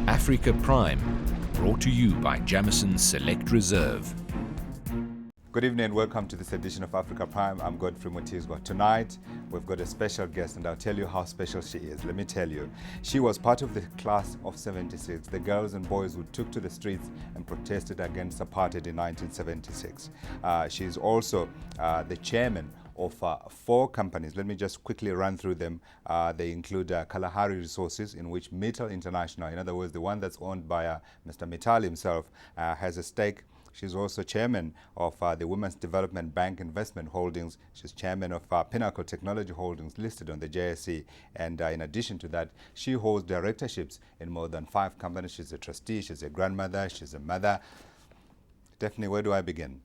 Africa Prime, brought to you by Jameson's Select Reserve. Good evening and welcome to this edition of Africa Prime. I'm Godfrey Mutizwa. Tonight, we've got a special guest and I'll tell you how special she is. Let me tell you, she was part of the class of 76, the girls and boys who took to the streets and protested against apartheid in 1976. She's also the chairman of 4 companies. Let me just quickly run through them. They include Kalahari Resources, in which Mittal International, in other words, the one that's owned by Mr. Mittal himself, has a stake. She's also chairman of the Women's Development Bank Investment Holdings. She's chairman of Pinnacle Technology Holdings, listed on the JSE. And in addition to that, she holds directorships in more than 5 companies. She's a trustee, she's a grandmother, she's a mother. Daphne, where do I begin?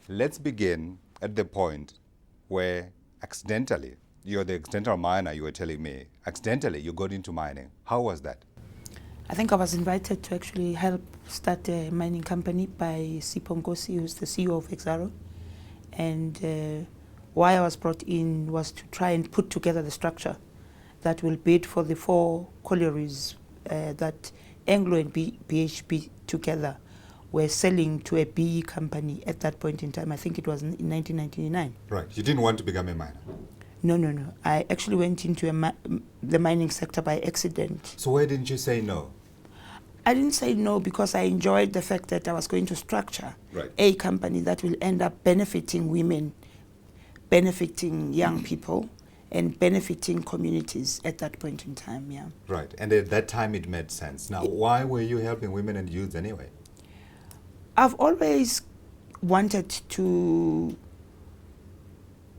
Let's begin at the point where accidentally, you're the accidental miner, you were telling me, accidentally you got into mining. How was that? I think I was invited to actually help start a mining company by Nkosi, who's the CEO of Exxaro. And why I was brought in was to try and put together the structure that will bid for the 4 collieries that Anglo and BHP together were selling to a BE company at that point in time. I think it was in 1999. Right. You didn't want to become a miner? No. I actually went into the mining sector by accident. So why didn't you say no? I didn't say no because I enjoyed the fact that I was going to structure a company that will end up benefiting women, benefiting young people, and benefiting communities at that point in time, yeah. Right. And at that time it made sense. Now, why were you helping women and youths anyway? I've always wanted to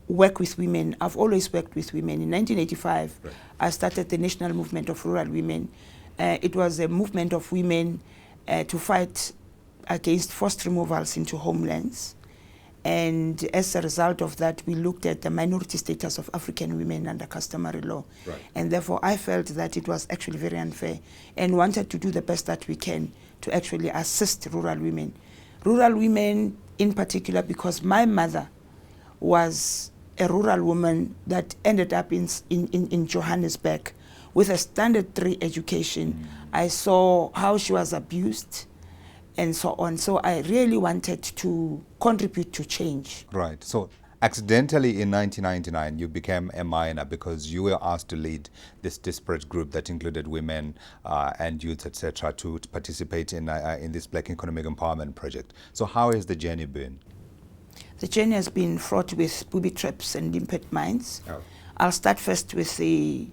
work with women. I've always worked with women. In 1985, I started the National Movement of Rural Women. It was a movement of women to fight against forced removals into homelands. And as a result of that, we looked at the minority status of African women under customary law. Right. And therefore, I felt that it was actually very unfair and wanted to do the best that we can to actually assist rural women. Rural women in particular, because my mother was a rural woman that ended up in Johannesburg with a standard 3 education. I saw how she was abused and so on. So I really wanted to contribute to change. Right. So accidentally in 1999, you became a miner because you were asked to lead this disparate group that included women and youth, etc., to participate in this Black Economic Empowerment project. So how has the journey been? The journey has been fraught with booby traps and limpet mines. Oh. I'll start first with the...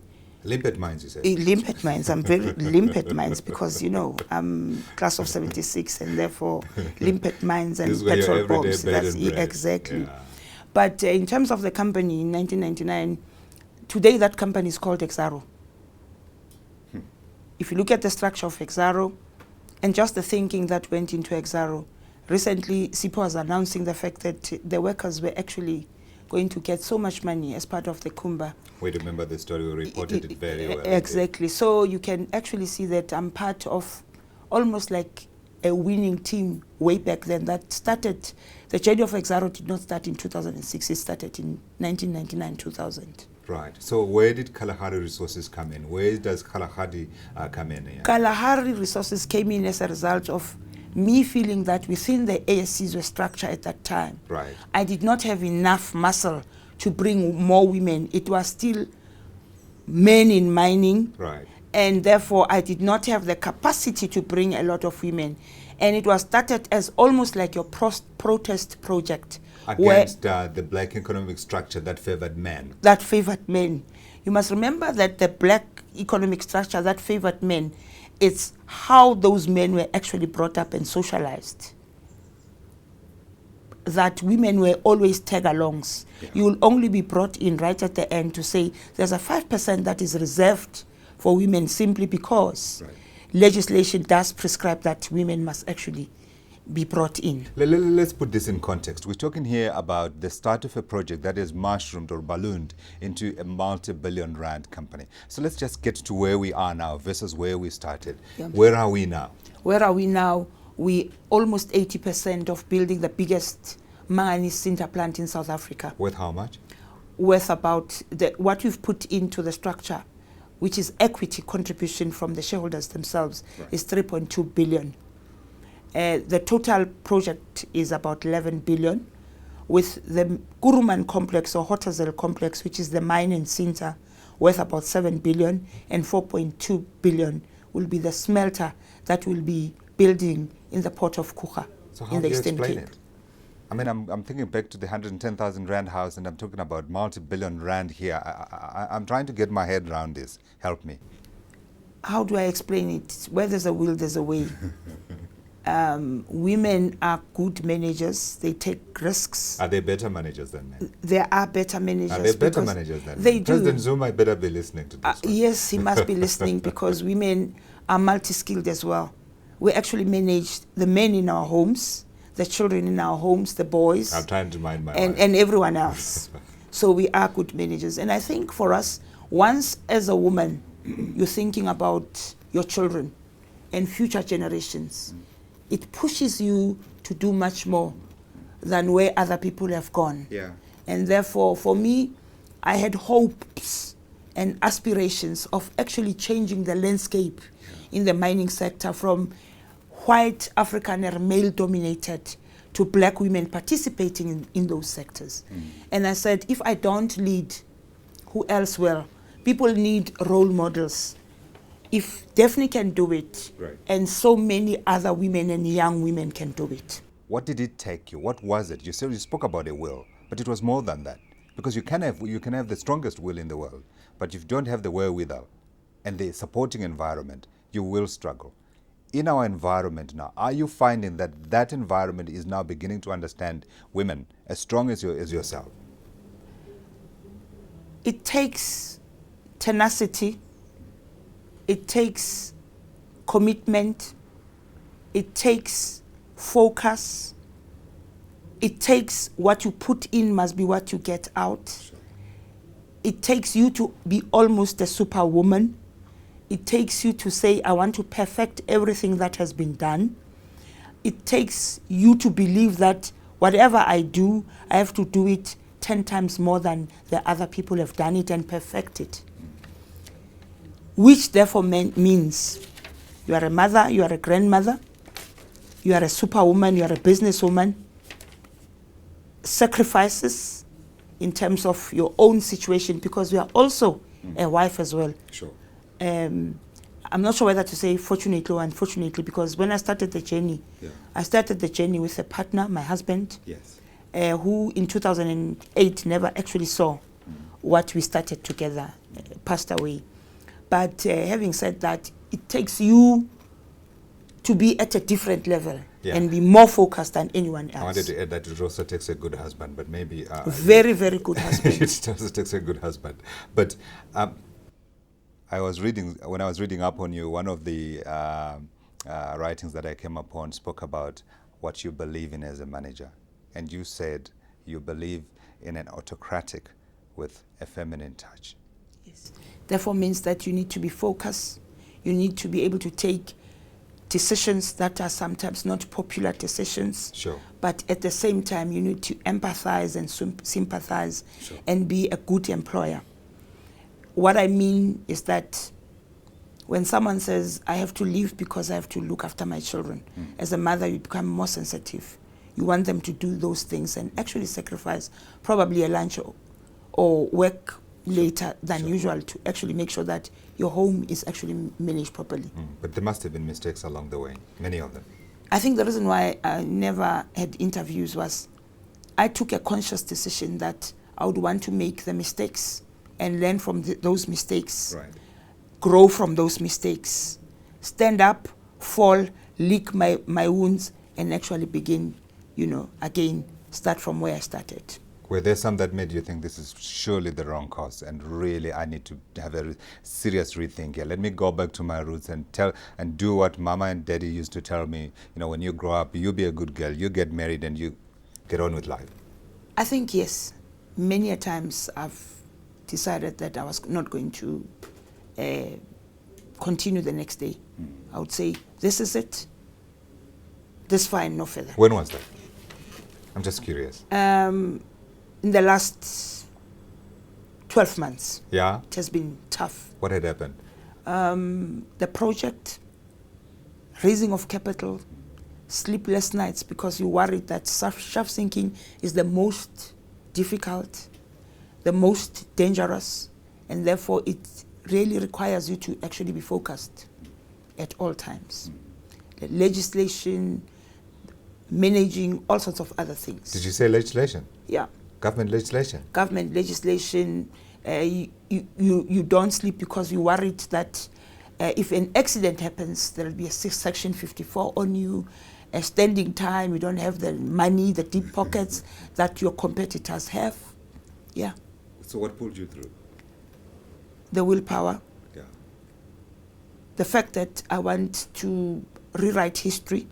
Limpet mines, you said? Limpet mines. I'm very limpet mines because, you know, I'm class of 76 and therefore limpet mines and petrol bombs. That's exactly. Yeah. But in terms of the company in 1999, today that company is called Exxaro. If you look at the structure of Exxaro and just the thinking that went into Exxaro, recently SIPO was announcing the fact that the workers were actually going to get so much money as part of the Kumba. We remember the story, we reported it very well. Exactly. So you can actually see that I'm part of almost like a winning team way back then that started. The journey of Exxaro did not start in 2006, it started in 1999-2000. Right. So where did Kalahari Resources come in? Where does Kalahari come in here? Kalahari Resources came in as a result of me feeling that within the ASC's structure at that time, I did not have enough muscle to bring more women. It was still men in mining. Right. And therefore, I did not have the capacity to bring a lot of women. And it was started as almost like your protest project. Against the Black economic structure that favored men. That favored men. You must remember that the Black economic structure that favored men, it's how those men were actually brought up and socialized. That women were always tag-alongs. Yeah. You will only be brought in right at the end to say there's a 5% that is reserved for women simply because legislation does prescribe that women must actually be brought in. Let's put this in context. We're talking here about the start of a project that is mushroomed or ballooned into a multi-billion rand company. So let's just get to where we are now versus where we started. Yeah. Where are we now? Where are we now? We almost 80% of building the biggest manganese sinter plant in South Africa. Worth how much? Worth about what we've put into the structure which is equity contribution from the shareholders themselves, Right. is 3.2 billion. The total project is about 11 billion, with the Kuruman complex or Hotazel complex, which is the mine and sinter, worth about 7 billion, and 4.2 billion will be the smelter that will be building in the port of Kucha So how in do the you Eastern explain Cape. it? I mean, I'm thinking back to the 110,000 rand house, and I'm talking about multi-billion rand here. I'm trying to get my head around this. Help me. How do I explain it? Where there's a will, there's a way. Women are good managers. They take risks. Are they better managers than men? There are better managers. Are they better because managers than they men? do. President Zuma better be listening to this one. Yes, he must be listening because women are multi-skilled as well. We actually manage the men in our homes, the children in our homes, the boys, I'm trying to mind my wife. and everyone else. So we are good managers. And I think for us, once as a woman, you're thinking about your children and future generations, it pushes you to do much more than where other people have gone. Yeah. And therefore, for me, I had hopes and aspirations of actually changing the landscape in the mining sector from white African and male-dominated to black women participating in those sectors. And I said, if I don't lead, who else will? People need role models. If Daphney can do it, Right. and so many other women and young women can do it. What did it take you? What was it? You said you spoke about a will, but it was more than that. Because you can have the strongest will in the world, but if you don't have the wherewithal and the supporting environment, you will struggle. In our environment now, are you finding that that environment is now beginning to understand women as strong as yourself? It takes tenacity, it takes commitment, it takes focus, it takes what you put in must be what you get out. Sure. It takes you to be almost a superwoman. It takes you to say, I want to perfect everything that has been done. It takes you to believe that whatever I do, I have to do it 10 times more than the other people have done it and perfect it. Which therefore means you are a mother, you are a grandmother, you are a superwoman, you are a businesswoman. Sacrifices in terms of your own situation, because you are also a wife as well. Sure. I'm not sure whether to say fortunately or unfortunately, because when I started the journey, I started the journey with a partner, my husband, Yes. who in 2008 never actually saw what we started together, passed away. But having said that, it takes you to be at a different level and be more focused than anyone else. I wanted to add that it also takes a good husband, but maybe... very, very good husband. It also takes a good husband. But when I was reading up on you, one of the writings that I came upon spoke about what you believe in as a manager. And you said you believe in an autocratic with a feminine touch. Yes. Therefore means that you need to be focused. You need to be able to take decisions that are sometimes not popular decisions. Sure. But at the same time, you need to empathize and sympathize and be a good employer. What I mean is that when someone says, I have to leave because I have to look after my children, as a mother, you become more sensitive. You want them to do those things and actually sacrifice probably a lunch or work later than usual to actually make sure that your home is actually managed properly. But there must have been mistakes along the way, many of them. I think the reason why I never had interviews was I took a conscious decision that I would want to make the mistakes and learn from those mistakes, grow from those mistakes, stand up, fall, lick my wounds, and actually begin, again, start from where I started. Were there some that made you think this is surely the wrong course and really I need to have a serious rethink here? Let me go back to my roots and do what mama and daddy used to tell me, when you grow up, you be a good girl, you get married and you get on with life. I think yes. Many a times I've decided that I was not going to continue the next day. I would say, this is it. This fine, no further. When was that? I'm just curious. In the last 12 months. Yeah? It has been tough. What had happened? The project, raising of capital, sleepless nights because you worried that shaft sinking is the most difficult, the most dangerous, and therefore it really requires you to actually be focused at all times. The legislation, managing all sorts of other things. Did you say legislation? Yeah. Government legislation? Government legislation. You don't sleep because you're worried that if an accident happens, there will be a Section 54 on you, a standing time, you don't have the money, the deep pockets that your competitors have. Yeah. So what pulled you through? The willpower. Yeah. The fact that I want to rewrite history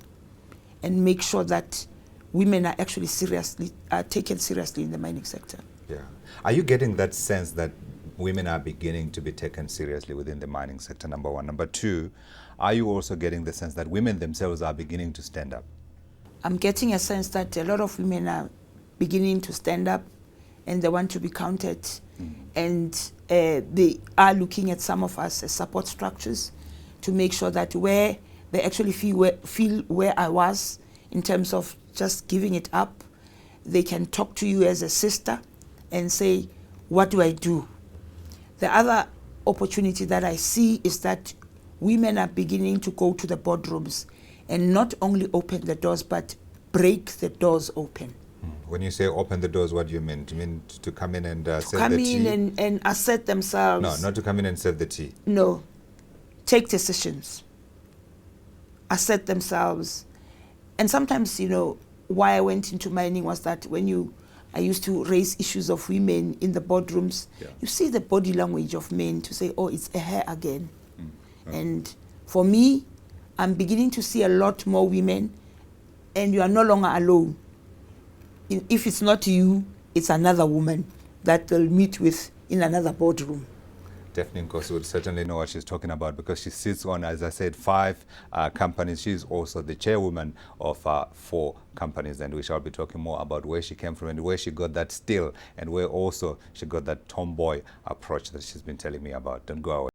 and make sure that women are actually taken seriously in the mining sector. Yeah. Are you getting that sense that women are beginning to be taken seriously within the mining sector, number one? Number two, are you also getting the sense that women themselves are beginning to stand up? I'm getting a sense that a lot of women are beginning to stand up and they want to be counted. And they are looking at some of us as support structures to make sure that where they actually feel where I was in terms of just giving it up, they can talk to you as a sister and say, what do I do? The other opportunity that I see is that women are beginning to go to the boardrooms and not only open the doors, but break the doors open. When you say open the doors, what do you mean? Do you mean to come in and serve the tea? Come in and assert themselves. No, not to come in and serve the tea. No. Take decisions. Assert themselves. And sometimes, you know, why I went into mining was that when I used to raise issues of women in the boardrooms, you see the body language of men to say, oh, it's a hair again. And for me, I'm beginning to see a lot more women, and you are no longer alone. If it's not you, it's another woman that they'll meet with in another boardroom. Daphney Mashile-Nkosi would certainly know what she's talking about because she sits on, as I said, 5 companies. She's also the chairwoman of 4 companies, and we shall be talking more about where she came from and where she got that skill and where also she got that tomboy approach that she's been telling me about. Don't go away.